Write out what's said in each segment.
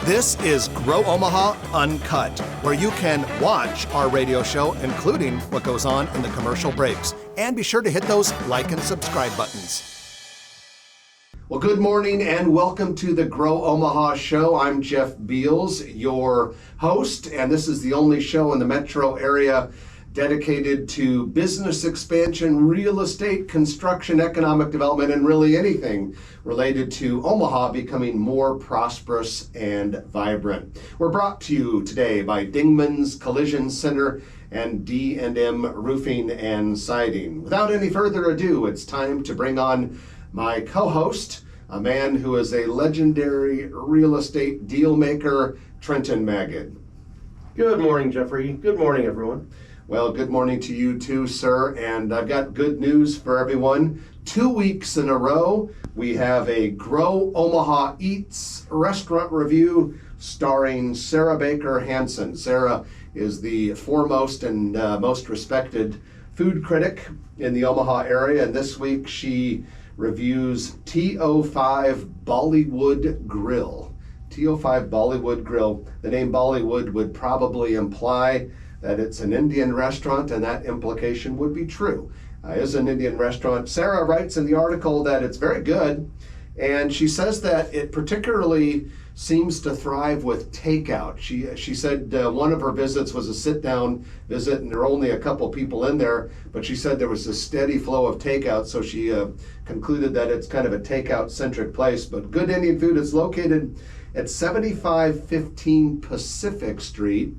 This is Grow Omaha Uncut, where you can watch our radio show, including what goes on in the commercial breaks. And be sure to hit those like and subscribe buttons. Well, good morning and welcome to the Grow Omaha show. I'm Jeff Beals, your host, and this is the only show in the metro area dedicated to business expansion, real estate, construction, economic development, and really anything related to Omaha becoming more prosperous and vibrant. We're brought to you today by Dingman's Collision Center and D&M Roofing and Siding. Without any further ado, it's time to bring on my co-host, a man who is a legendary real estate deal maker, Trenton Magid. Good morning, Jeffrey. Good morning, everyone. Well, good morning to you too, sir. And I've got good news for everyone. 2 weeks in a row, we have a Grow Omaha Eats restaurant review starring Sarah Baker Hansen. Sarah is the foremost and most respected food critic in the Omaha area. And this week she reviews TO5 Bollywood Grill. TO5 Bollywood Grill. The name Bollywood would probably imply that it's an Indian restaurant, and that implication would be true. It is an Indian restaurant. Sarah writes in the article that it's very good, and she says that it particularly seems to thrive with takeout. She said one of her visits was a sit-down visit, and there were only a couple people in there, but she said there was a steady flow of takeout, so she concluded that it's kind of a takeout-centric place. But good Indian food is located at 7515 Pacific Street.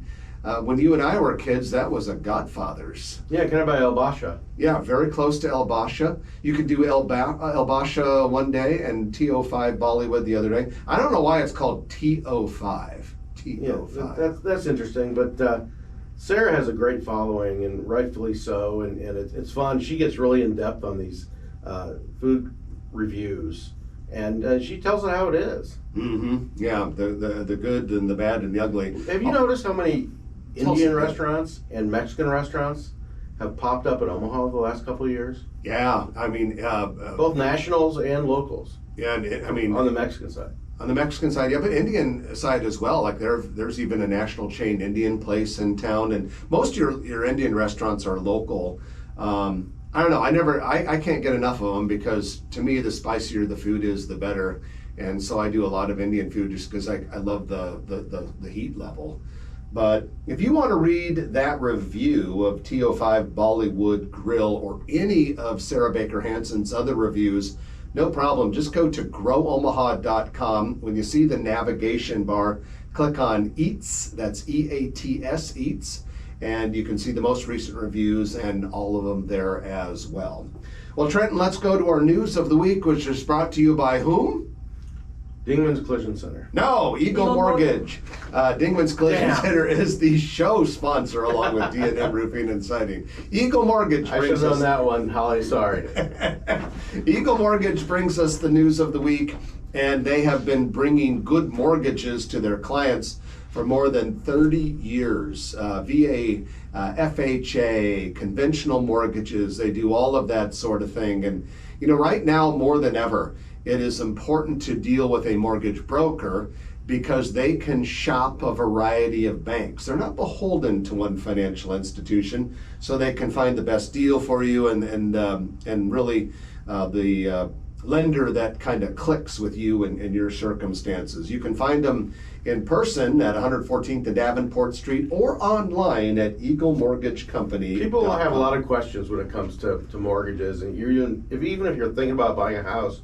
When you and I were kids, that was a Godfather's. Yeah, kind of by El Basha. Yeah, very close to El Basha. You could do El Basha one day and TO5 Bollywood the other day. I don't know why it's called TO5. TO5. Yeah, that's interesting, but Sarah has a great following, and rightfully so, and it's fun. She gets really in-depth on these food reviews, and she tells it how it is. Mm-hmm. Yeah, the good and the bad and the ugly. Have you noticed how many Indian restaurants and Mexican restaurants have popped up in Omaha the last couple of years? Yeah, I mean... both nationals and locals. Yeah, and I mean... On the Mexican side. On the Mexican side, yeah, but Indian side as well. Like there's even a national chain Indian place in town, and most of your Indian restaurants are local. I don't know, I can't get enough of them, because to me the spicier the food is, the better. And so I do a lot of Indian food just because I love the heat level. But if you want to read that review of TO5 Bollywood Grill or any of Sarah Baker Hansen's other reviews, no problem. Just go to growomaha.com. When you see the navigation bar, click on Eats. That's EATS, Eats. And you can see the most recent reviews and all of them there as well. Well, Trenton, let's go to our news of the week, which is brought to you by whom? Dingman's Collision Center. No, Eagle Mortgage. Dingman's Collision Center is the show sponsor, along with D&M Roofing and Siding. Eagle Mortgage I should have done that one, Holly, sorry. Eagle Mortgage brings us the news of the week, and they have been bringing good mortgages to their clients for more than 30 years. VA, FHA, conventional mortgages, they do all of that sort of thing. And you know, right now more than ever, it is important to deal with a mortgage broker because they can shop a variety of banks. They're not beholden to one financial institution, so they can find the best deal for you and really the lender that kind of clicks with you and your circumstances. You can find them in person at 114th and Davenport Street or online at Eagle Mortgage Company. People have a lot of questions when it comes to mortgages, and even if you're thinking about buying a house,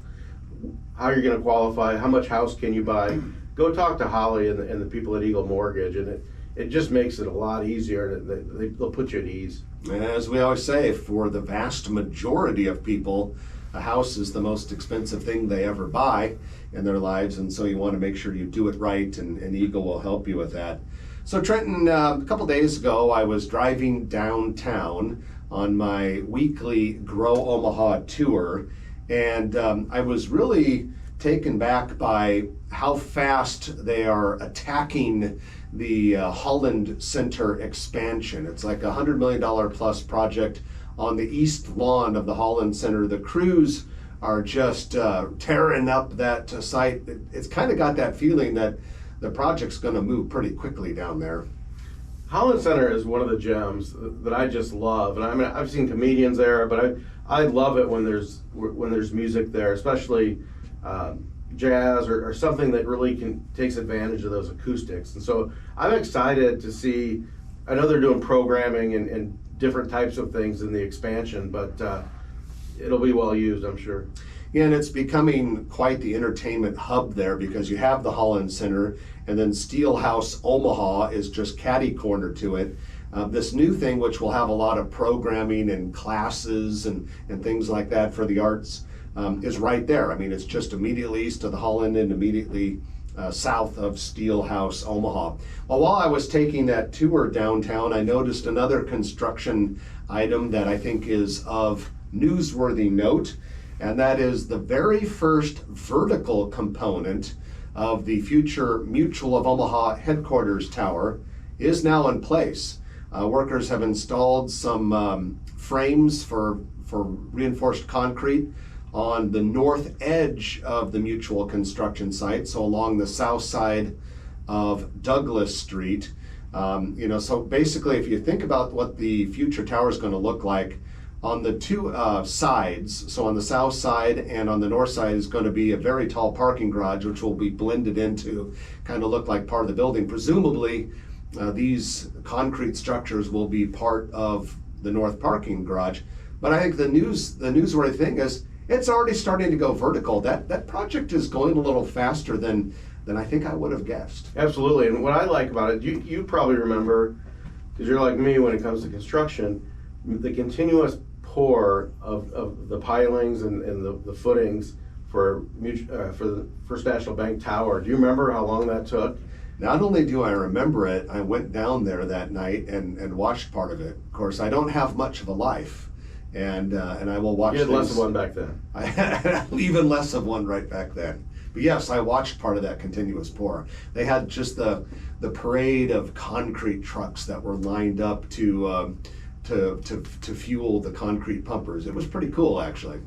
how you're going to qualify, how much house can you buy, go talk to Holly and the people at Eagle Mortgage, and it just makes it a lot easier. They'll put you at ease. As we always say, for the vast majority of people, a house is the most expensive thing they ever buy in their lives, and so you want to make sure you do it right, and Eagle will help you with that. So Trenton, a couple days ago, I was driving downtown on my weekly Grow Omaha tour, and I was really taken back by how fast they are attacking the Holland Center expansion. It's like a $100 million plus project on the east lawn of the Holland Center. The crews are just tearing up that site. It's kind of got that feeling that the project's going to move pretty quickly down there. Holland Center is one of the gems that I just love, and I mean I've seen comedians there, but I love it when there's music there, especially jazz or something that really takes advantage of those acoustics. And so I'm excited to see. I know they're doing programming and different types of things in the expansion, but it'll be well used, I'm sure. Yeah, and it's becoming quite the entertainment hub there because you have the Holland Center, and then Steelhouse Omaha is just catty corner to it. This new thing, which will have a lot of programming and classes and things like that for the arts, is right there. I mean, it's just immediately east of the Holland and immediately south of Steelhouse Omaha. Well, while I was taking that tour downtown, I noticed another construction item that I think is of newsworthy note, and that is the very first vertical component of the future Mutual of Omaha headquarters tower is now in place. Workers have installed some frames for reinforced concrete on the north edge of the Mutual construction site, so along the south side of Douglas Street. So basically, if you think about what the future tower is going to look like, on the two sides, so on the south side and on the north side, is going to be a very tall parking garage, which will be blended into, kind of look like part of the building. Presumably, these concrete structures will be part of the north parking garage. But I think the newsworthy thing is it's already starting to go vertical. That project is going a little faster than I think I would have guessed. Absolutely, and what I like about it, you probably remember, because you're like me when it comes to construction, the continuous pour of the pilings and the footings for the First National Bank Tower. Do you remember how long that took? Not only do I remember it, I went down there that night and watched part of it. Of course, I don't have much of a life, and I will watch. You had less of one back then. I had even less of one right back then. But yes, I watched part of that continuous pour. They had just the parade of concrete trucks that were lined up to fuel the concrete pumpers. It was pretty cool, actually.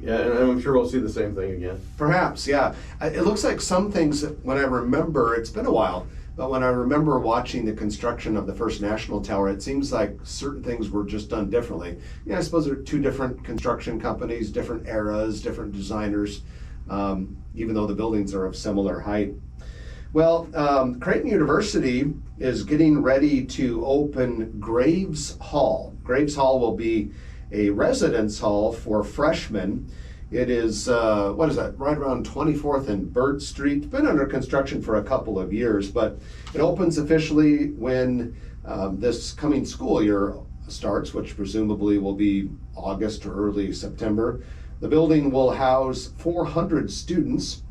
Yeah, and I'm sure we'll see the same thing again. Perhaps, yeah. It looks like some things, when I remember, it's been a while, but when I remember watching the construction of the First National Tower, it seems like certain things were just done differently. Yeah, I suppose there are two different construction companies, different eras, different designers, even though the buildings are of similar height. Well, Creighton University is getting ready to open Graves Hall. Graves Hall will be a residence hall for freshmen. It is, right around 24th and Burt Street. It's been under construction for a couple of years, but it opens officially when this coming school year starts, which presumably will be August or early September. The building will house 400 students,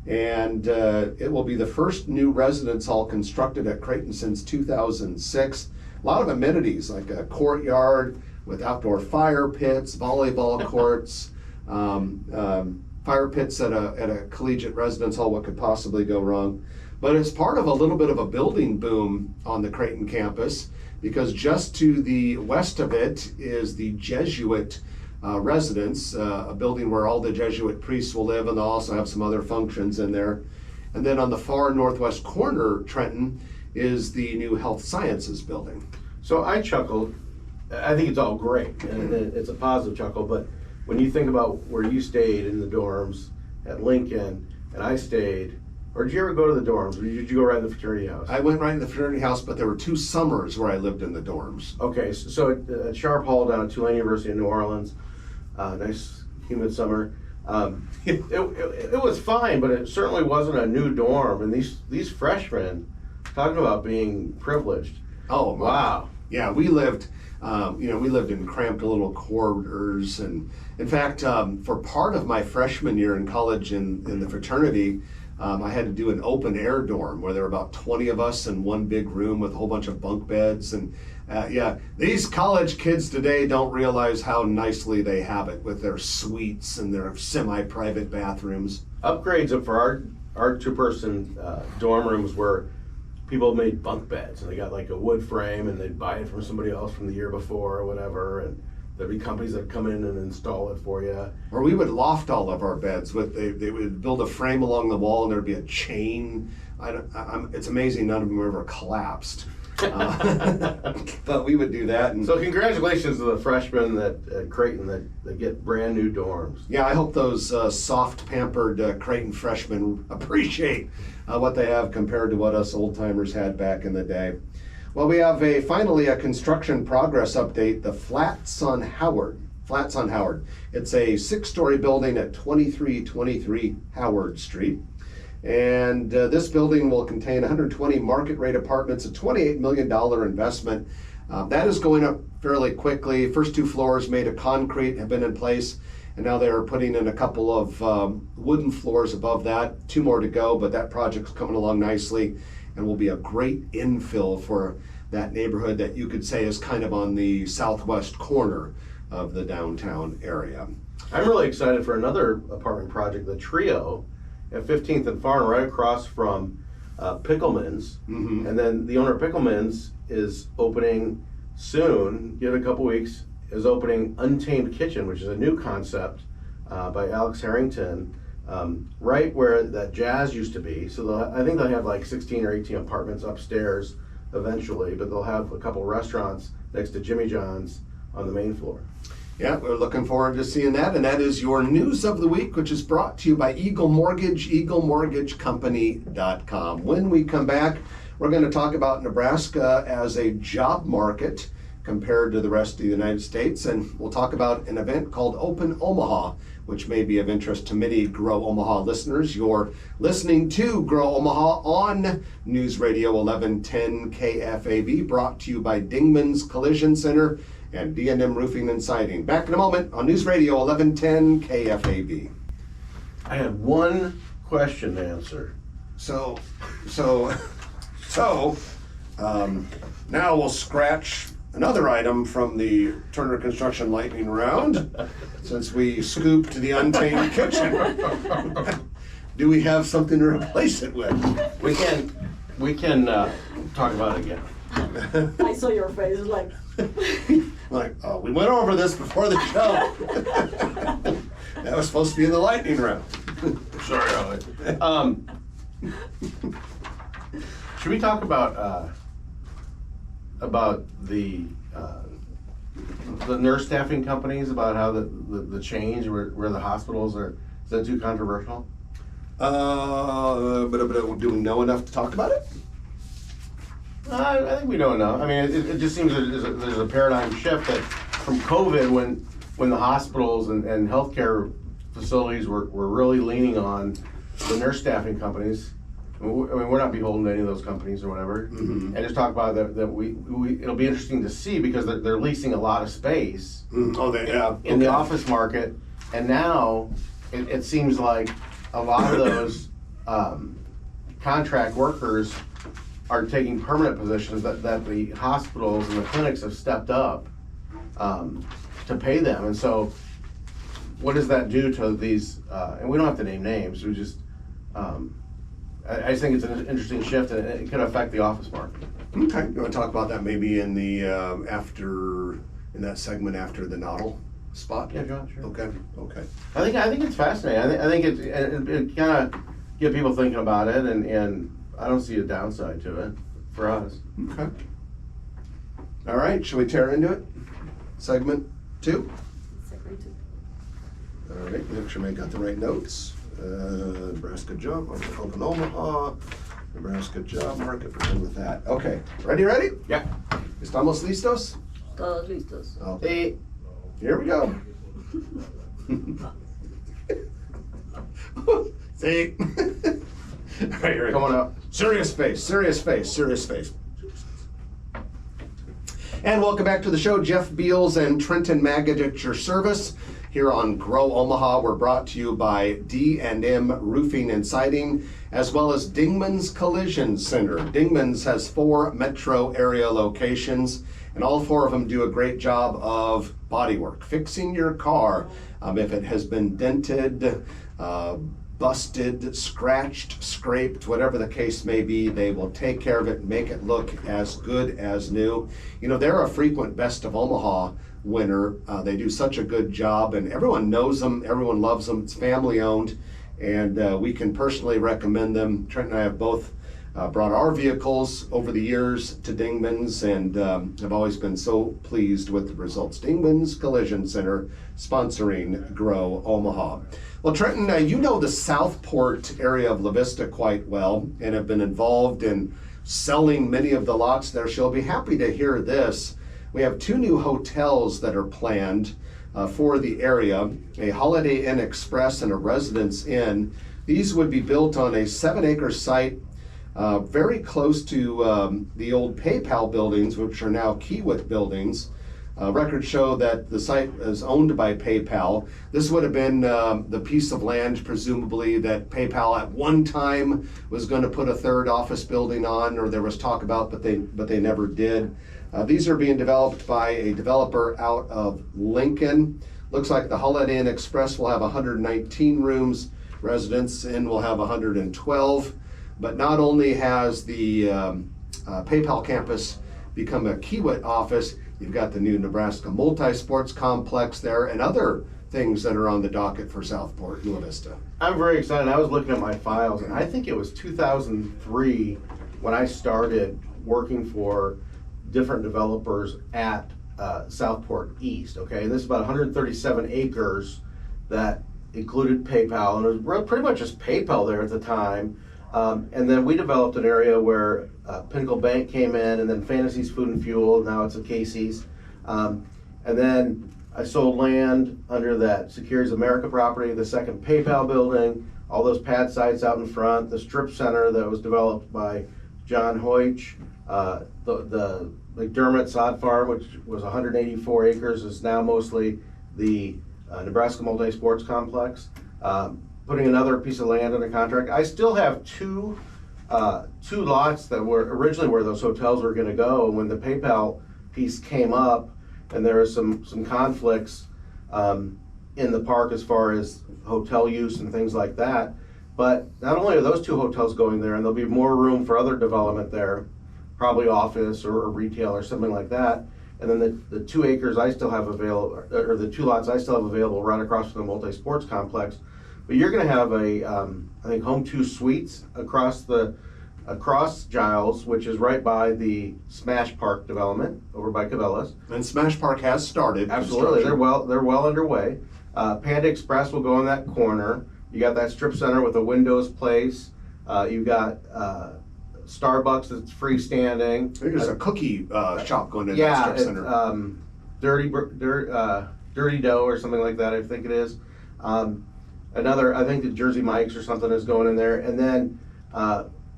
and it will be the first new residence hall constructed at Creighton since 2006. A lot of amenities like a courtyard with outdoor fire pits, volleyball courts, fire pits at a collegiate residence hall. What could possibly go wrong? But it's part of a little bit of a building boom on the Creighton campus, because just to the west of it is the Jesuit residence, a building where all the Jesuit priests will live, and they'll also have some other functions in there. And then on the far northwest corner, Trenton, is the new Health Sciences building. So I chuckled. I think it's all great, and it's a positive chuckle, but when you think about where you stayed in the dorms at Lincoln, and I stayed, or did you ever go to the dorms, or did you go right in the fraternity house? I went right in the fraternity house, but there were 2 summers where I lived in the dorms. Okay, so at Sharp Hall down at Tulane University in New Orleans, nice humid summer. It was fine, but it certainly wasn't a new dorm. And these freshmen, talking about being privileged. Oh wow! Yeah, we lived in cramped little quarters, and in fact, for part of my freshman year in college in the fraternity, I had to do an open air dorm where there were about 20 of us in one big room with a whole bunch of bunk beds. And these college kids today don't realize how nicely they have it with their suites and their semi-private bathrooms. Upgrades for our 2-person dorm rooms where people made bunk beds, and they got like a wood frame, and they'd buy it from somebody else from the year before or whatever, and There'd be companies that come in and install it for you. Or we would loft all of our beds with they would build a frame along the wall and there'd be a chain. It's amazing none of them ever collapsed. But we would do that. And So congratulations to the freshmen at Creighton that get brand new dorms. yeah, I hope those soft pampered Creighton freshmen appreciate what they have compared to what us old timers had back in the day. Well, we have finally a construction progress update. The Flats on Howard. Flats on Howard. It's a 6-story building at 2323 Howard Street. And this building will contain 120 market rate apartments, a $28 million investment. That is going up fairly quickly. First 2 floors made of concrete have been in place, and now they are putting in a couple of wooden floors above that. 2 more to go, but that project's coming along nicely and will be a great infill for that neighborhood that you could say is kind of on the southwest corner of the downtown area. I'm really excited for another apartment project, the Trio, at 15th and Farn, right across from Pickleman's. Mm-hmm. And then the owner of Pickleman's is opening soon, give it a couple weeks, is opening Untamed Kitchen, which is a new concept by Alex Harrington, right where that Jazz used to be. So I think they'll have like 16 or 18 apartments upstairs eventually, but they'll have a couple restaurants next to Jimmy John's on the main floor. Yeah, we're looking forward to seeing that. And that is your news of the week, which is brought to you by Eagle Mortgage, eaglemortgagecompany.com. When we come back, we're going to talk about Nebraska as a job market compared to the rest of the United States. And we'll talk about an event called Open Omaha, which may be of interest to many Grow Omaha listeners. You're listening to Grow Omaha on News Radio 1110 KFAB, brought to you by Dingman's Collision Center and D&M Roofing and Siding. Back in a moment on News Radio 1110 KFAB. I had one question to answer. So, now we'll scratch another item from the Turner Construction Lightning Round, since we scooped the Untamed Kitchen. Do we have something to replace it with? We can talk about it again. I saw your face, like, Like, oh, we went over this before the show. That was supposed to be in the lightning round. Sorry, Ollie. Should we talk about the nurse staffing companies, about how the change where the hospitals are? Is that too controversial? But do we know enough to talk about it? I think we don't know. I mean, it just seems that there's a paradigm shift that from COVID, when the hospitals and healthcare facilities were really leaning on the nurse staffing companies. I mean, we're not beholden to any of those companies or whatever. Mm-hmm. And just talk about that it'll be interesting to see, because they're leasing a lot of space Mm. Oh, they have. in the office market, and now it seems like a lot of those contract workers are taking permanent positions that the hospitals and the clinics have stepped up to pay them. And so what does that do to these, and we don't have to name names, we just, I just think it's an interesting shift, and it could affect the office market. Okay, you want to talk about that maybe in the in that segment after the Noddle spot? Yeah, John, sure. Okay. I think it's fascinating. I think it kind of get people thinking about it, and I don't see a downside to it for us. Okay. All right, shall we tear into it? Segment 2? All right, make sure I got the right notes. Nebraska job market, Open Omaha, Nebraska job market, we're done with that. Okay, ready? Yeah. ¿Estamos listos? todos listos. Okay. Here we go. See? All right, here we go. Coming up. Serious face. And welcome back to the show. Jeff Beals and Trenton Magid at your service. Here on Grow Omaha, we're brought to you by D&M Roofing and Siding, as well as Dingman's Collision Center. Dingman's has 4 metro area locations, and all 4 of them do a great job of bodywork, fixing your car. If it has been dented, busted, scratched, scraped, whatever the case may be, they will take care of it and make it look as good as new. You know, they're a frequent Best of Omaha winner. They do such a good job, and everyone knows them, everyone loves them. It's family owned, and we can personally recommend them. Trent and I have both brought our vehicles over the years to Dingman's, and have always been so pleased with the results. Dingman's Collision Center sponsoring Grow Omaha. Well, Trenton, you know the Southport area of La Vista quite well and have been involved in selling many of the lots there. So you'll be happy to hear this. We have 2 new hotels that are planned for the area, a Holiday Inn Express and a Residence Inn. These would be built on a 7-acre site very close to the old PayPal buildings, which are now Kiewit buildings. Records show that the site is owned by PayPal. This would have been the piece of land, presumably, that PayPal at one time was going to put a 3rd office building on, or there was talk about, but they never did. These are being developed by a developer out of Lincoln. Looks like the Holiday Inn Express will have 119 rooms. Residence Inn will have 112. But not only has the PayPal campus become a Kiewit office, you've got the new Nebraska Multi-Sports Complex there and other things that are on the docket for Southport and La Vista. I'm very excited. I was looking at my files, and I think it was 2003 when I started working for different developers at Southport East. Okay, and this is about 137 acres that included PayPal, and it was pretty much just PayPal there at the time. And then we developed an area where Pinnacle Bank came in, and then Fantasy's Food and Fuel. Now it's a Casey's. And then I sold land under that Securities America property, the second PayPal building, all those pad sites out in front, the strip center that was developed by John Hoych, the McDermott Sod Farm, which was 184 acres, is now mostly the Nebraska Multi-Sports Complex. Putting another piece of land under contract. I still have two lots that were originally where those hotels were going to go. When the PayPal piece came up, and there was some conflicts in the park as far as hotel use and things like that. But not only are those 2 hotels going there, and there'll be more room for other development there, probably office or retail or something like that. And then the 2 acres I still have available, or the 2 lots I still have available right across from the multi-sports complex. But you're going to have I think Home 2 Suites across Giles, which is right by the Smash Park development over by Cabela's. And Smash Park has started. Absolutely, they're well underway. Panda Express will go in that corner. You got that strip center with a Windows Place. You've got Starbucks that's freestanding. There's a cookie shop going in that strip center. Dirty Dough or something like that, I think it is. I think the Jersey Mike's or something is going in there. And then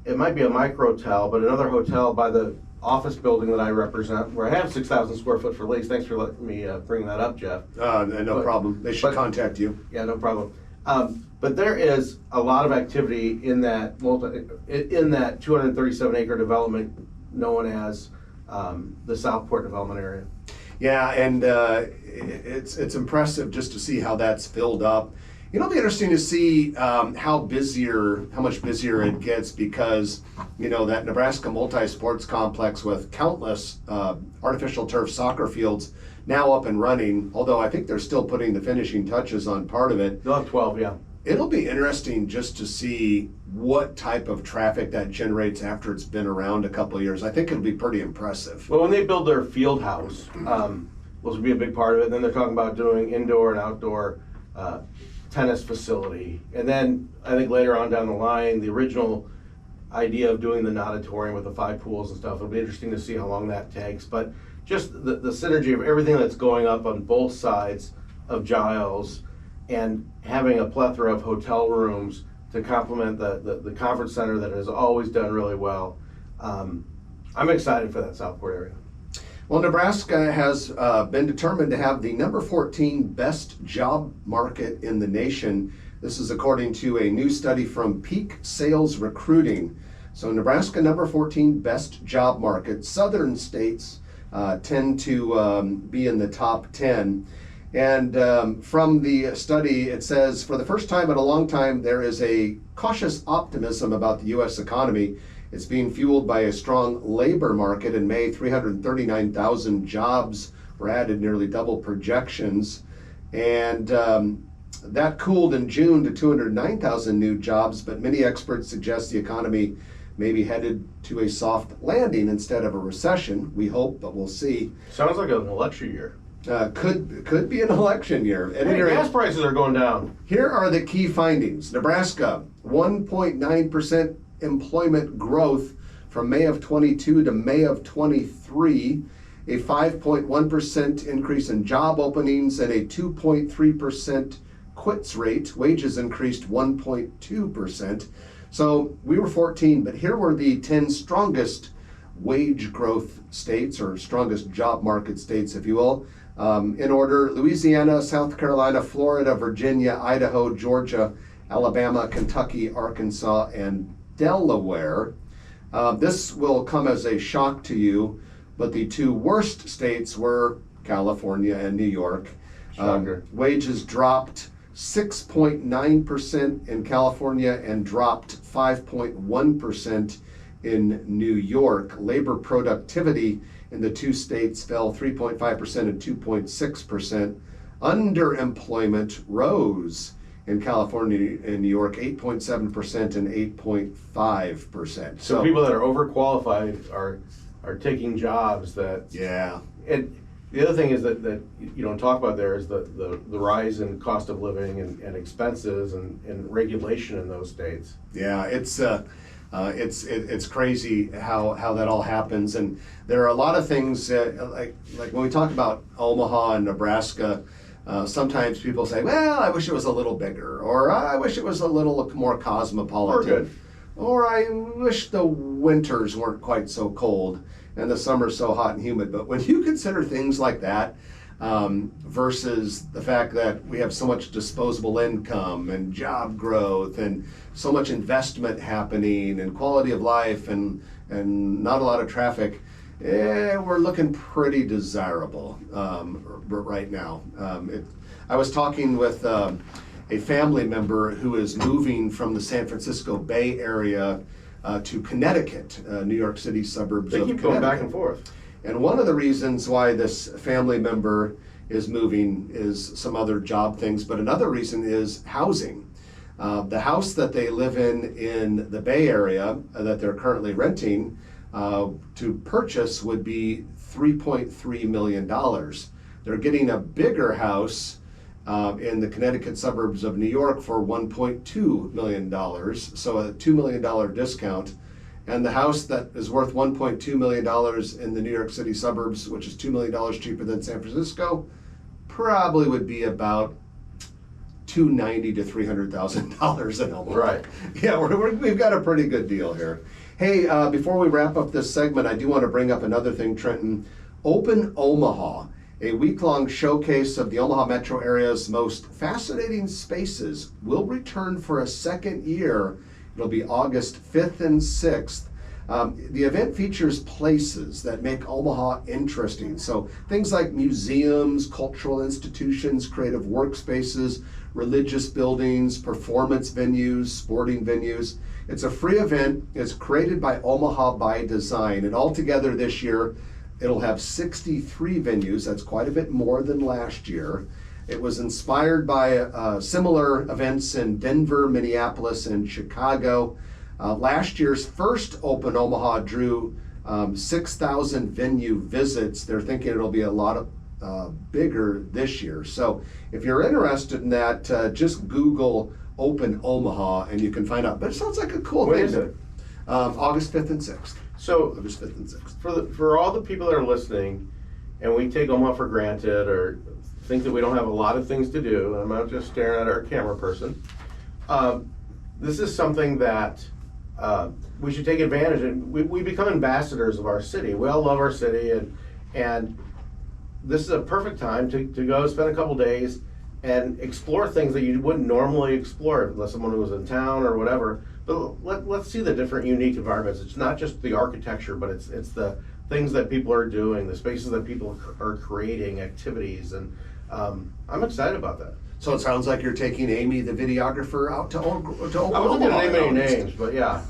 it might be a microtel, but another hotel by the office building that I represent, where I have 6,000 square foot for lease. Thanks for letting me bring that up, Jeff. No problem. They should contact you. Yeah, no problem. But there is a lot of activity in that 237 acre development known as the Southport development area. Yeah, and it's impressive just to see how that's filled up. It'll be interesting to see how much busier it gets, because that Nebraska Multi-Sports Complex with countless artificial turf soccer fields now up and running. Although I think they're still putting the finishing touches on part of it. They'll have 12, yeah. It'll be interesting just to see what type of traffic that generates after it's been around a couple of years. I think it'll be pretty impressive. Well, when they build their field house, will be a big part of it. And then they're talking about doing indoor and outdoor tennis facility. And then I think later on down the line, the original idea of doing the natatorium with the 5 pools and stuff, it'll be interesting to see how long that takes. But just the synergy of everything that's going up on both sides of Giles, and having a plethora of hotel rooms to complement the conference center that has always done really well. I'm excited for that Southport area. Well, Nebraska has been determined to have the number 14 best job market in the nation. This is according to a new study from Peak Sales Recruiting. So Nebraska, number 14 best job market. Southern states tend to be in the top 10. And from the study, it says, for the first time in a long time, there is a cautious optimism about the U.S. economy. It's being fueled by a strong labor market. In May, 339,000 jobs were added, nearly double projections. And that cooled in June to 209,000 new jobs, but many experts suggest the economy may be headed to a soft landing instead of a recession. We hope, but we'll see. Sounds like an election year. Could be an election year. At any Hey, rate, gas prices are going down. here are the key findings. Nebraska, 1.9% employment growth from May of 22 to May of 23, a 5.1% increase in job openings, and a 2.3% quits rate. Wages increased 1.2%. So we were 14, but here were the 10 strongest wage growth states, or strongest job market states, if you will. In order: Louisiana, South Carolina, Florida, Virginia, Idaho, Georgia, Alabama, Kentucky, Arkansas, and Delaware. This will come as a shock to you, but the two worst states were California and New York. Shocker. Wages dropped 6.9% in California and dropped 5.1% in New York. Labor productivity in the two states fell 3.5% and 2.6%. Underemployment rose in California and New York, 8.7% and 8.5%. So people that are overqualified are taking jobs that. Yeah. And the other thing is that you don't talk about there is the rise in cost of living and expenses and regulation in those states. Yeah, it's crazy how that all happens, and there are a lot of things like when we talk about Omaha and Nebraska. Sometimes people say, "Well, I wish it was a little bigger," or "I wish it was a little more cosmopolitan," or "I wish the winters weren't quite so cold and the summer's so hot and humid." But when you consider things like that, versus the fact that we have so much disposable income and job growth and so much investment happening and quality of life and not a lot of traffic, we're looking pretty desirable right now. I was talking with a family member who is moving from the San Francisco Bay Area to Connecticut, New York City suburbs They of keep Connecticut. going back and forth. And one of the reasons why this family member is moving is some other job things, but another reason is housing. The house that they live in the Bay Area that they're currently renting to purchase would be $3.3 million. They're getting a bigger house in the Connecticut suburbs of New York for $1.2 million, so a $2 million discount. And the house that is worth $1.2 million in the New York City suburbs, which is $2 million cheaper than San Francisco, probably would be about $290,000 to $300,000 in Omaha. Right. Yeah, we've got a pretty good deal here. Hey, before we wrap up this segment, I do want to bring up another thing, Trenton. Open Omaha, a week-long showcase of the Omaha metro area's most fascinating spaces, will return for a second year. It'll be August 5th and 6th. The event features places that make Omaha interesting. So things like museums, cultural institutions, creative workspaces, religious buildings, performance venues, sporting venues. It's a free event. It's created by Omaha by Design. And altogether this year, it'll have 63 venues. That's quite a bit more than last year. It was inspired by similar events in Denver, Minneapolis, and Chicago. Last year's first Open Omaha drew 6,000 venue visits. They're thinking it'll be a lot bigger this year. So if you're interested in that, just Google Open Omaha and you can find out. But it sounds like a cool When thing. is it? August 5th and 6th. So August 5th and 6th. for all the people that are listening, and we take Omaha for granted or think that we don't have a lot of things to do, and I'm not just staring at our camera person, this is something that we should take advantage of. We become ambassadors of our city. We all love our city, and this is a perfect time to go spend a couple days and explore things that you wouldn't normally explore unless someone was in town or whatever. But let's see the different unique environments. It's not just the architecture, but it's the things that people are doing, the spaces that people are creating, activities, and I'm excited about that. So it sounds like you're taking Amy, the videographer, out to Oklahoma. I wasn't going to name any August. names, but yeah.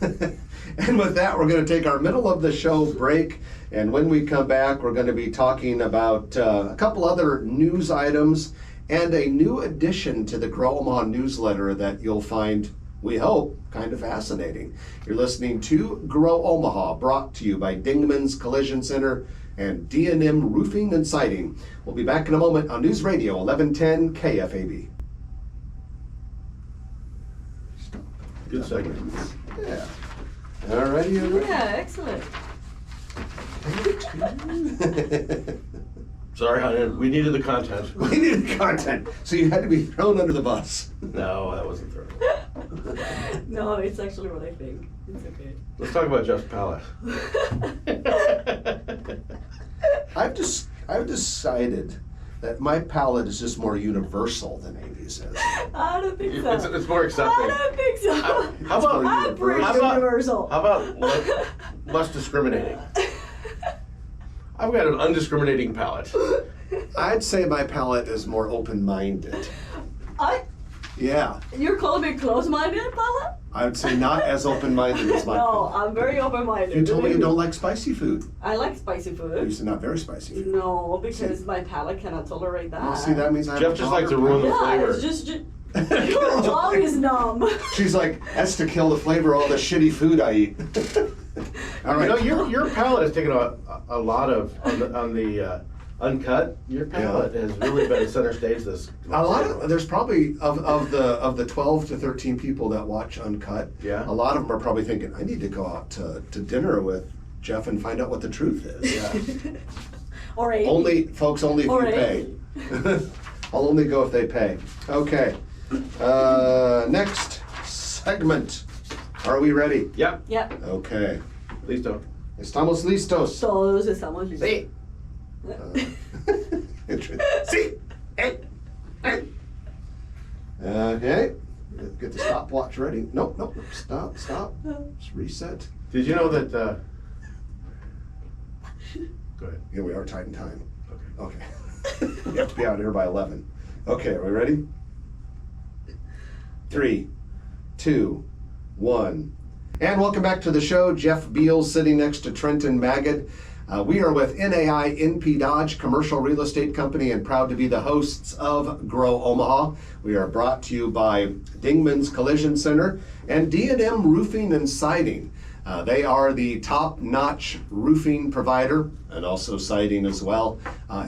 And with that, we're going to take our middle of the show break. And when we come back, we're going to be talking about a couple other news items and a new addition to the Grow Omaha newsletter that you'll find, we hope, kind of fascinating. You're listening to Grow Omaha, brought to you by Dingman's Collision Center and D&M Roofing and Siding. We'll be back in a moment on News Radio 1110 KFAB. Good segment. Yeah. All righty. Yeah, excellent. Sorry, honey. We needed the content. We needed content, so you had to be thrown under the bus. No, that wasn't thrown. No, it's actually what I think. It's okay. Let's talk about Jeff's palate. I've decided that my palate is just more universal than Amy's is. I don't think so. It's more accepting. I don't think so. How about- I'm pretty how about- universal. How about less discriminating? I've got an undiscriminating palate. I'd say my palate is more open-minded. Yeah, You're calling me close-minded, Paula? I would say not as open-minded as my No, palate. I'm very open-minded. You told me you believe don't like spicy food. I like spicy You food. said not very spicy food. No, because my palate cannot tolerate that. Well, see, that means I'm Jeff just likes to ruin the Yeah, flavor. it's just your tongue is numb. She's like, that's to kill the flavor of all the shitty food I eat. All right. You know, your palate has taken a lot of on the Uncut. Your palate has really been center stage this. A lot of there's probably of the 12 to 13 people that watch Uncut. Yeah. A lot of them are probably thinking, I need to go out to dinner with Jeff and find out what the truth is. Yeah. Or 80. Only folks, only if Or you pay. I'll only go if they pay. Okay. Next segment. Are we ready? Yep. Yep. Okay. Please don't. Estamos listos. Todos estamos listos. Sí. Sí. Okay. Get the stopwatch ready. Nope. Stop. Just reset. Did you know that? Go ahead. Yeah, we are tight in time. Okay. Okay. We have to be out here by 11. Okay, are we ready? 3, 2, 1. And welcome back to the show. Jeff Beal sitting next to Trenton Magid. We are with NAI NP Dodge Commercial Real Estate Company and proud to be the hosts of Grow Omaha. We are brought to you by Dingman's Collision Center and D&M Roofing and Siding. They are the top-notch roofing provider and also siding as well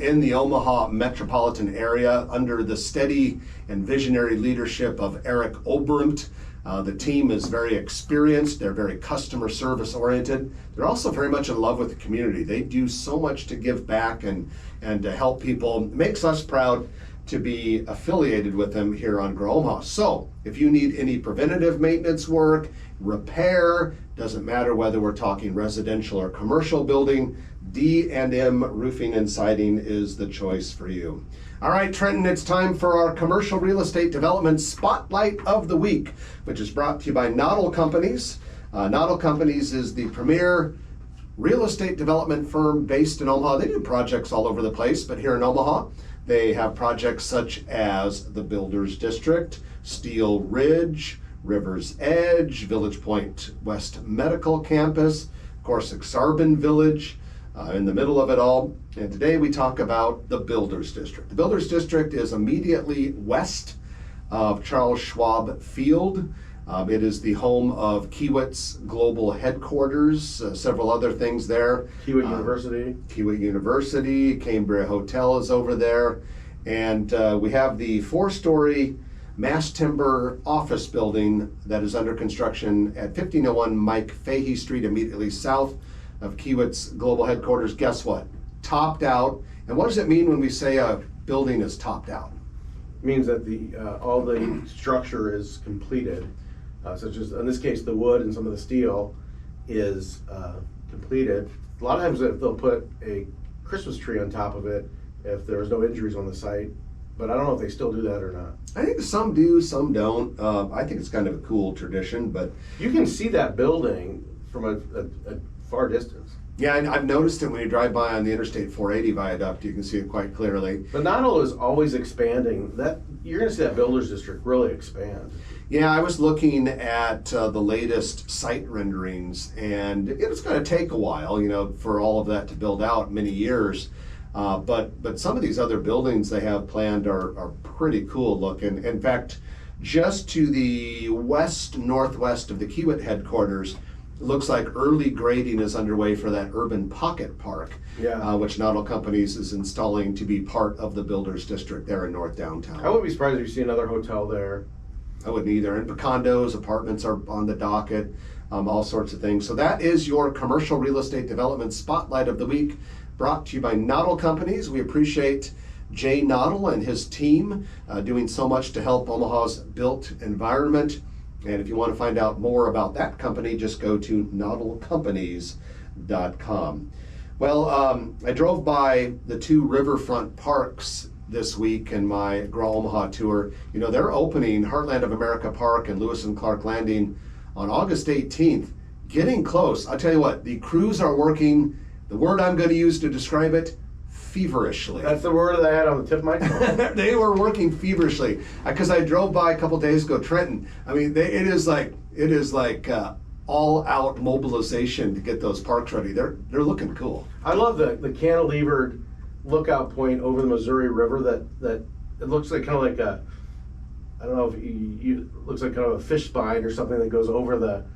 in the Omaha metropolitan area under the steady and visionary leadership of Eric Obremt. The team is very experienced. They're very customer service oriented. They're also very much in love with the community. They do so much to give back and to help people. It makes us proud to be affiliated with them here on Grow Omaha. So if you need any preventative maintenance work, repair, doesn't matter whether we're talking residential or commercial building, D&M Roofing and Siding is the choice for you. All right, Trenton, it's time for our commercial real estate development spotlight of the week, which is brought to you by Noddle Companies. Noddle Companies is the premier real estate development firm based in Omaha. They do projects all over the place, but here in Omaha, they have projects such as the Builders District, Steel Ridge, River's Edge, Village Point West Medical Campus, of course, Exarban Village, in the middle of it all. And today we talk about the Builders District. The Builders District is immediately west of Charles Schwab Field. It is the home of Kiewit's global headquarters, several other things there. Kiewit University. Kiewit University, Cambria Hotel is over there. And we have the 4-story mass timber office building that is under construction at 1501 Mike Fahey Street, immediately south of Kiewit's global headquarters. Guess what? Topped out. And what does it mean when we say a building is topped out? Means that all the structure is completed, such as in this case the wood and some of the steel is completed. A lot of times they'll put a Christmas tree on top of it if there's no injuries on the site, but I don't know if they still do that or not. I think some do, some don't. I think it's kind of a cool tradition, but You can see that building from a far distance. Yeah, and I've noticed it when you drive by on the Interstate 480 viaduct. You can see it quite clearly. But Noddle is always expanding. That you're going to see that builders district really expand. Yeah, I was looking at the latest site renderings, and it's going to take a while, for all of that to build out, many years. But some of these other buildings they have planned are pretty cool looking. In fact, just to the northwest of the Kiewit headquarters, it looks like early grading is underway for that urban pocket park, which Noddle Companies is installing to be part of the builders district there in North Downtown. I wouldn't be surprised if you see another hotel there. I wouldn't either. And condos, apartments are on the docket, all sorts of things. So that is your commercial real estate development spotlight of the week, brought to you by Noddle Companies. We appreciate Jay Noddle and his team doing so much to help Omaha's built environment. And if you want to find out more about that company, just go to noddlecompanies.com. Well, I drove by the two riverfront parks this week in my Grow Omaha tour. They're opening Heartland of America Park and Lewis and Clark Landing on August 18th. Getting close. I'll tell you what, the crews are working, the word I'm going to use to describe it, feverishly. That's the word that I had on the tip of my tongue. They were working feverishly because I drove by a couple days ago, Trenton. I mean, it is like all-out mobilization to get those parks ready. They're looking cool. I love the cantilevered lookout point over the Missouri River that it looks like kind of like a, I don't know if you looks like kind of a fish spine or something that goes over that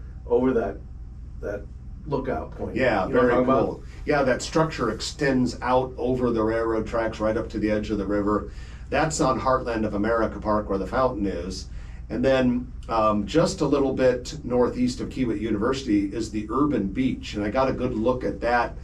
lookout point. Yeah, you know very what I'm talking cool. about? Yeah, that structure extends out over the railroad tracks right up to the edge of the river. That's on Heartland of America Park where the fountain is. And then just a little bit northeast of Kiewit University is the Urban Beach. And I got a good look at that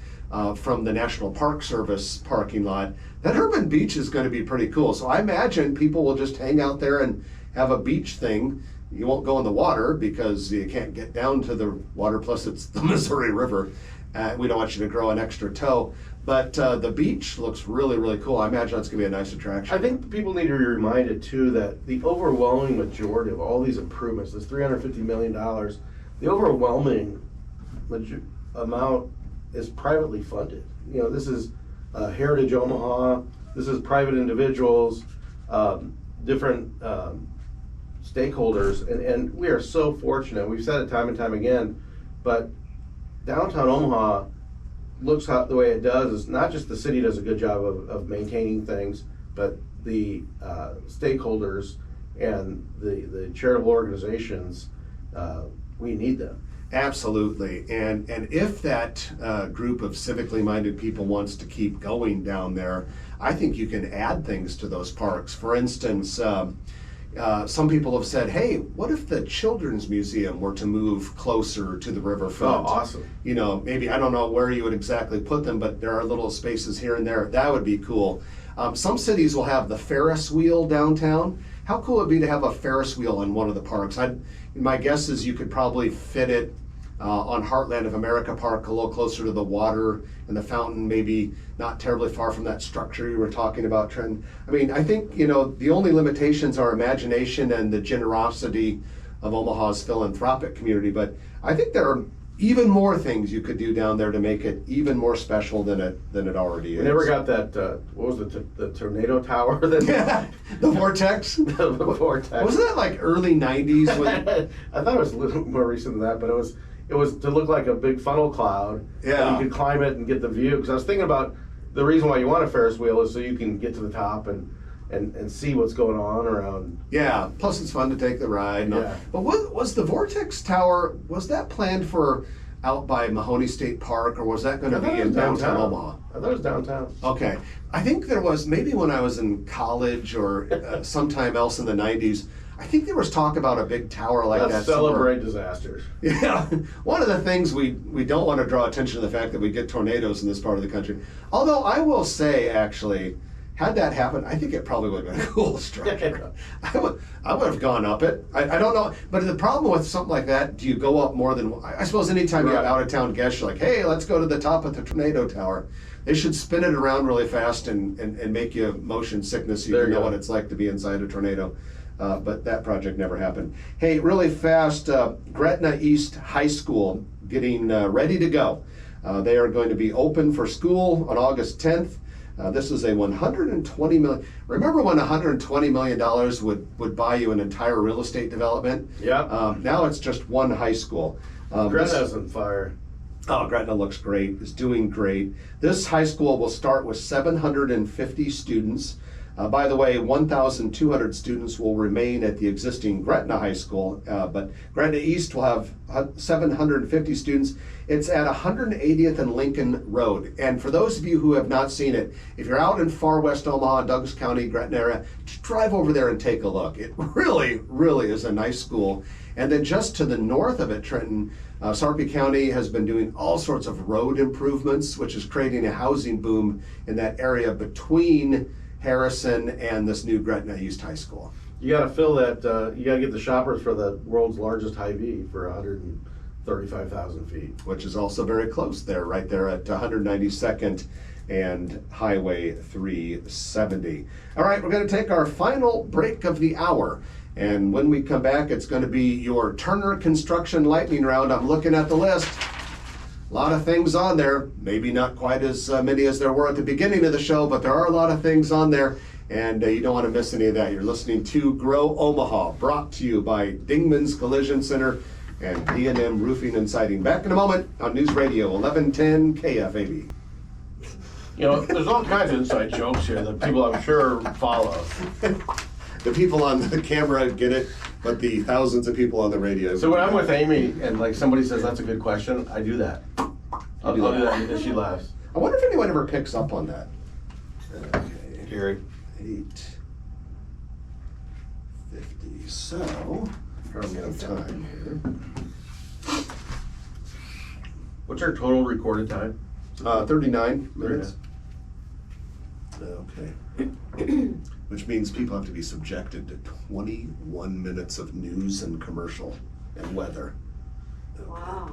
from the National Park Service parking lot. That Urban Beach is going to be pretty cool. So I imagine people will just hang out there and have a beach thing. You won't go in the water because you can't get down to the water, plus it's the Missouri River. We don't want you to grow an extra toe. But the beach looks really, really cool. I imagine that's going to be a nice attraction. I think people need to be reminded too that the overwhelming majority of all these improvements, this $350 million, the overwhelming amount is privately funded. This is Heritage Omaha, this is private individuals, different stakeholders, and we are so fortunate. We've said it time and time again, but downtown Omaha looks the way it does is not just the city does a good job of maintaining things, but the stakeholders and the charitable organizations, we need them. Absolutely. And if that group of civically minded people wants to keep going down there, I think you can add things to those parks. For instance, some people have said, hey, what if the Children's Museum were to move closer to the riverfront? Oh, awesome. Maybe, I don't know where you would exactly put them, but there are little spaces here and there. That would be cool. Some cities will have the Ferris wheel downtown. How cool would it be to have a Ferris wheel in one of the parks? My guess is you could probably fit it on Heartland of America Park, a little closer to the water and the fountain, maybe not terribly far from that structure you were talking about, Trenton. I mean, I think, the only limitations are imagination and the generosity of Omaha's philanthropic community, but I think there are even more things you could do down there to make it even more special than it already is. We never got that, what was it, the tornado tower? Yeah, the vortex? The vortex. Wasn't that like early 90s? I thought it was a little more recent than that, but it was to look like a big funnel cloud. Yeah. And you could climb it and get the view. Because I was thinking about the reason why you want a Ferris wheel is so you can get to the top and see what's going on around. Yeah, plus it's fun to take the ride. Yeah. But was the Vortex Tower, was that planned for out by Mahoney State Park, or was that going to be in downtown Omaha? I thought it was downtown. Okay. I think there was, maybe when I was in college or sometime else in the 90s, I think there was talk about a big tower like Let's that. celebrate disasters. Yeah, one of the things we don't want to draw attention to the fact that we get tornadoes in this part of the country. Although I will say, actually, had that happened, I think it probably would have been a cool structure. I would have gone up it. I don't know, but the problem with something like that, do you go up more than? I suppose anytime you have out of town guests, you're like, hey, let's go to the top of the tornado tower. They should spin it around really fast and make you motion sickness so you can know what it's like to be inside a tornado. But that project never happened. Hey, really fast, Gretna East High School getting ready to go. They are going to be open for school on August 10th. This is a $120 million. Remember when $120 million would buy you an entire real estate development? Yeah. Now it's just one high school. Greta's on fire. Oh, Gretna looks great, is doing great. This high school will start with 750 students. By the way, 1,200 students will remain at the existing Gretna High School, but Gretna East will have 750 students. It's at 180th and Lincoln Road. And for those of you who have not seen it, if you're out in far west Omaha, Douglas County, Gretna area, just drive over there and take a look. It really, really is a nice school. And then just to the north of it, Trenton, Sarpy County has been doing all sorts of road improvements, which is creating a housing boom in that area between Harrison and this new Gretna East High School. You got to fill that. You got to get the shoppers for the world's largest Hy-Vee for 135,000 feet, which is also very close there, right there at 192nd and Highway 370. All right, we're going to take our final break of the hour. And when we come back, it's going to be your Turner Construction Lightning Round. I'm looking at the list. A lot of things on there, maybe not quite as many as there were at the beginning of the show, but there are a lot of things on there, and you don't want to miss any of that. You're listening to Grow Omaha, brought to you by Dingman's Collision Center and D&M Roofing and Siding. Back in a moment on News Radio 1110 KFAB. You know, there's all kinds of inside jokes here that people I'm sure follow. The people on the camera get it, but the thousands of people on the radio. So when I'm with Amy and like somebody says that's a good question, I do that. I'll do that and she laughs. I wonder if anyone ever picks up on that. Okay. Gary. 8:50. So, I'm out of time here. What's our total recorded time? 39 minutes. Okay. Which means people have to be subjected to 21 minutes of news and commercial and weather. Wow.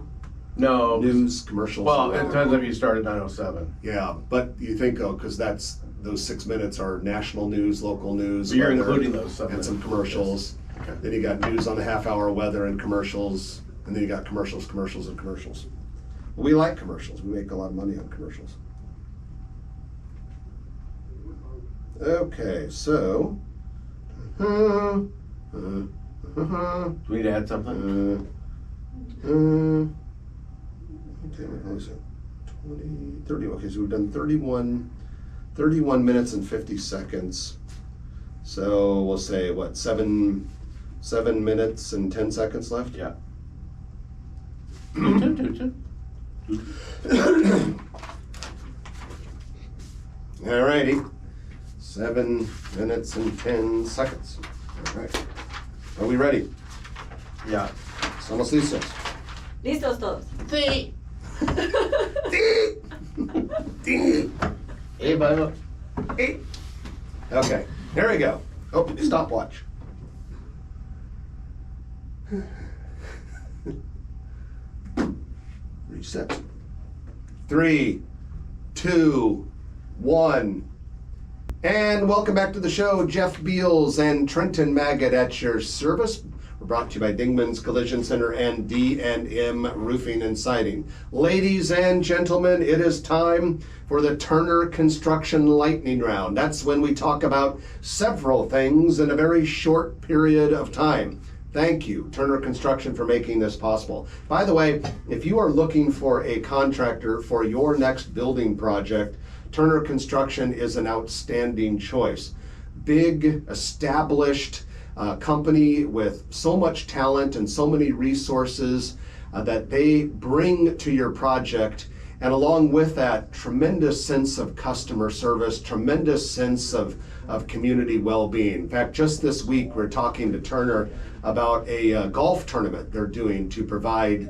No. News, commercials. Well, and it weather. depends if you start at 9:07. Yeah, but you think, because those 6 minutes are national news, local news. So you're weather, including those 7 and some minutes. commercials. Okay. Then you got news on the half hour, weather and commercials, and then you got commercials. We like commercials. We make a lot of money on commercials. Okay, so. Do we need to add something? Okay, what is it? 20, 30, okay, so we've done 31 minutes and 50 seconds. So we'll say, what, 7 minutes and 10 seconds left? Yeah. All righty. 7 minutes and 10 seconds. All right. Are we ready? Yeah. Somos listos. Listos todos. Sí. Ding. Hey, bye. Okay, here we go. Oh, stopwatch. Reset. 3, 2, 1. And welcome back to the show. Jeff Beals and Trenton Maggot at your service. We're brought to you by Dingman's Collision Center and D&M Roofing and Siding. Ladies and gentlemen, it is time for the Turner Construction Lightning Round. That's when we talk about several things in a very short period of time. Thank you, Turner Construction, for making this possible. By the way, if you are looking for a contractor for your next building project, Turner Construction is an outstanding choice. Big, established company with so much talent and so many resources that they bring to your project. And along with that, tremendous sense of customer service, tremendous sense of community well-being. In fact, just this week, we're talking to Turner about a golf tournament they're doing to provide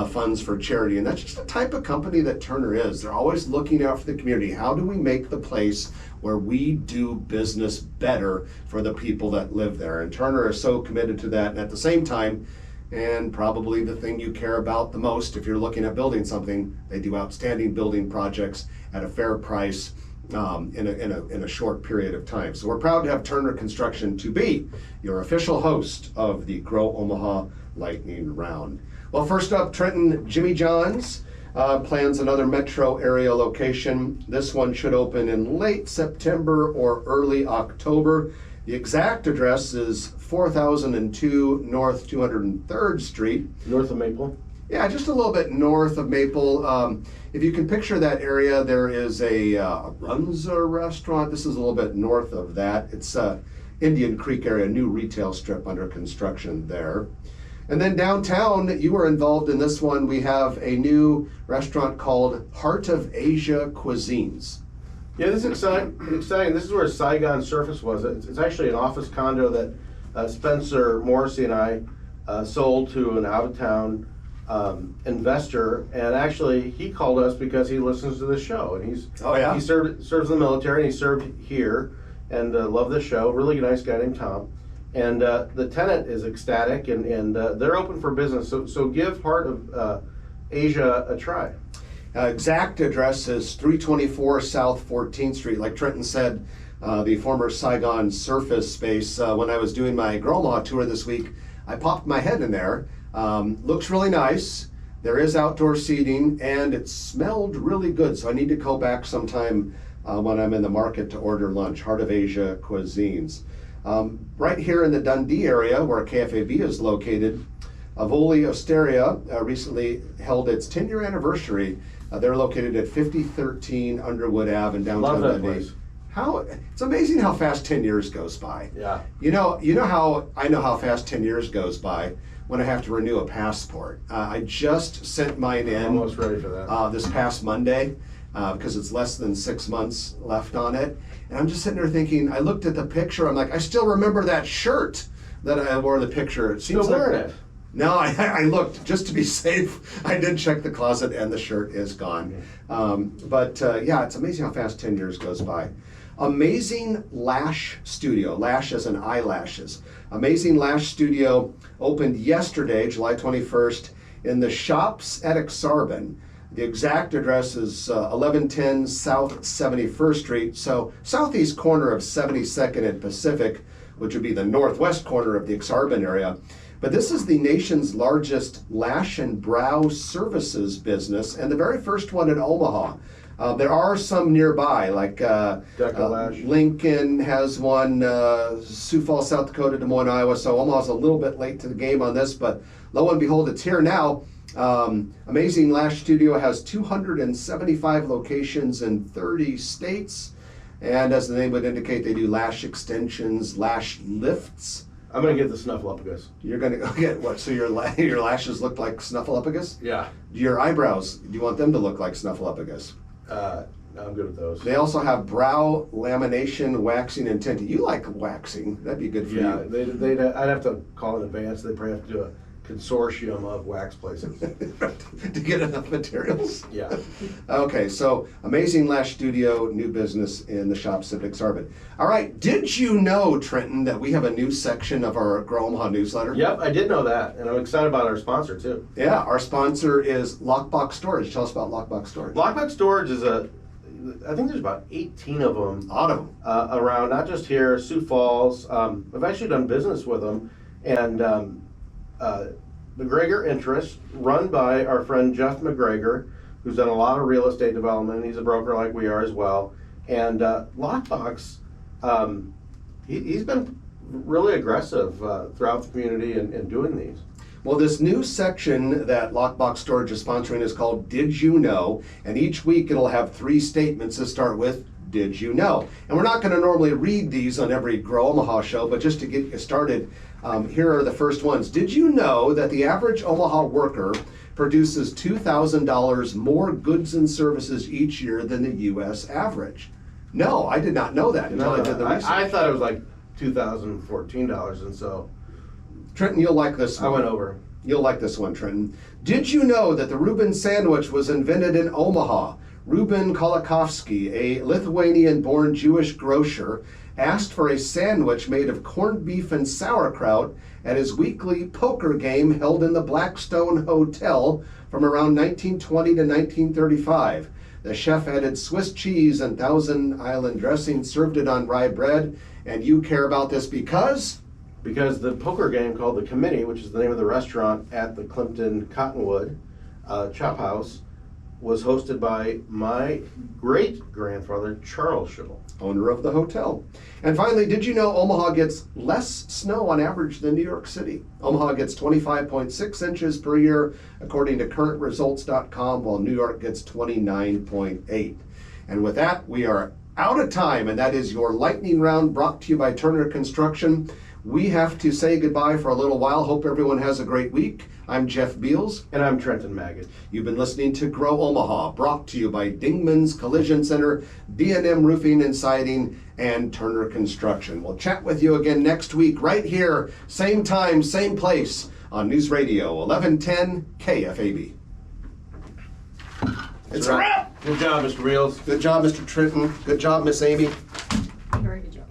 funds for charity. And that's just the type of company that Turner is. They're always looking out for the community. How do we make the place where we do business better for the people that live there? And Turner is so committed to that. And at the same time, and probably the thing you care about the most if you're looking at building something, they do outstanding building projects at a fair price in a short period of time. So we're proud to have Turner Construction to be your official host of the Grow Omaha Lightning Round. Well, first up, Trenton Jimmy John's. Plans another metro area location. This one should open in late September or early October. The exact address is 4002 North 203rd Street. North of Maple. Yeah, just a little bit north of Maple. If you can picture that area, there is a Runza restaurant. This is a little bit north of that. It's Indian Creek area, new retail strip under construction there. And then downtown, you were involved in this one. We have a new restaurant called Heart of Asia Cuisines. Yeah, this is exciting. This is where Saigon Surface was. It's actually an office condo that Spencer Morrissey and I sold to an out-of-town investor, and actually he called us because he listens to the show, and he serves in the military, and he served here, and loved the show. Really nice guy named Tom, and the tenant is ecstatic, and they're open for business. So give Heart of Asia a try. Exact address is 324 South 14th Street. Like Trenton said, the former Saigon Surface space. When I was doing my Grow Omaha tour this week, I popped my head in there. Looks really nice. There is outdoor seating, and it smelled really good. So I need to go back sometime when I'm in the market to order lunch. Heart of Asia Cuisines. Right here in the Dundee area, where KFAB is located, Avoli Osteria recently held its 10-year anniversary. They're located at 5013 Underwood Ave in downtown Love that Dundee. It's amazing how fast 10 years goes by. Yeah. You know how I know how fast 10 years goes by when I have to renew a passport. I just sent mine in. I'm almost ready for that. This past Monday because it's less than 6 months left on it. And I'm just sitting there thinking, I looked at the picture, I'm like, I still remember that shirt that I wore in the picture. It seems Still like wearing it. No, I looked just to be safe. I did check the closet, and the shirt is gone. Yeah, it's amazing how fast 10 years goes by. Amazing Lash Studio, lash as in eyelashes. Amazing Lash Studio opened yesterday, July 21st, in the Shops at Exarban. The exact address is 1110 South 71st Street, so southeast corner of 72nd and Pacific, which would be the northwest corner of the Exarban area. But this is the nation's largest lash and brow services business, and the very first one in Omaha. There are some nearby, like Lincoln has one, Sioux Falls, South Dakota, Des Moines, Iowa, so Omaha's a little bit late to the game on this, but lo and behold, it's here now. Amazing Lash Studio has 275 locations in 30 states, and as the name would indicate, they do lash extensions, lash lifts. I'm gonna get the Snuffleupagus. You're gonna go get what? So your lashes look like Snuffleupagus? Yeah. Your eyebrows, do you want them to look like Snuffleupagus? No, I'm good with those. They also have brow lamination, waxing, and tinting. You like waxing? That'd be good for you. Yeah, I'd have to call in advance. They'd probably have to do a consortium of wax places. To get enough materials? Yeah. Okay, so Amazing Lash Studio, new business in the Shops at Exarban. All right, did you know, Trenton, that we have a new section of our Grow Omaha newsletter? Yep, I did know that, and I'm excited about our sponsor too. Yeah, our sponsor is Lockbox Storage. Tell us about Lockbox Storage. Lockbox Storage is I think there's about 18 of them. Around, not just here, Sioux Falls. I've actually done business with them, and McGregor Interest, run by our friend Jeff McGregor, who's done a lot of real estate development. He's a broker like we are as well. And Lockbox, he's been really aggressive throughout the community in doing these. Well, this new section that Lockbox Storage is sponsoring is called Did You Know? And each week it'll have 3 statements to start with, Did You Know? And we're not going to normally read these on every Grow Omaha show, but just to get you started, here are the first ones. Did you know that the average Omaha worker produces $2,000 more goods and services each year than the U.S. average? No, I did not know that until I did the research. I thought it was like $2,014, and so Trenton, you'll like this one. I went over. You'll like this one, Trenton. Did you know that the Reuben sandwich was invented in Omaha? Reuben Kolakowski, a Lithuanian-born Jewish grocer, asked for a sandwich made of corned beef and sauerkraut at his weekly poker game held in the Blackstone Hotel from around 1920 to 1935. The chef added Swiss cheese and Thousand Island dressing, served it on rye bread, and you care about this because? Because the poker game called The Committee, which is the name of the restaurant at the Clinton Cottonwood Chop House, was hosted by my great-grandfather, Charles Schittle. Owner of the hotel. And finally, did you know Omaha gets less snow on average than New York City? Omaha gets 25.6 inches per year, according to currentresults.com, while New York gets 29.8. And with that, we are out of time, and that is your lightning round brought to you by Turner Construction. We have to say goodbye for a little while. Hope everyone has a great week. I'm Jeff Beals. And I'm Trenton Maggot. You've been listening to Grow Omaha, brought to you by Dingman's Collision Center, D&M Roofing and Siding, and Turner Construction. We'll chat with you again next week, right here, same time, same place, on News Radio 1110 KFAB. It's a wrap! Good job, Mr. Reels. Good job, Mr. Trenton. Good job, Miss Amy. Very good job.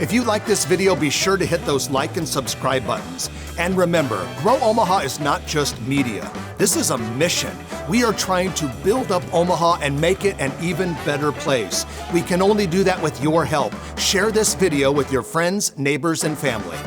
If you like this video, be sure to hit those like and subscribe buttons. And remember, Grow Omaha is not just media. This is a mission. We are trying to build up Omaha and make it an even better place. We can only do that with your help. Share this video with your friends, neighbors, and family.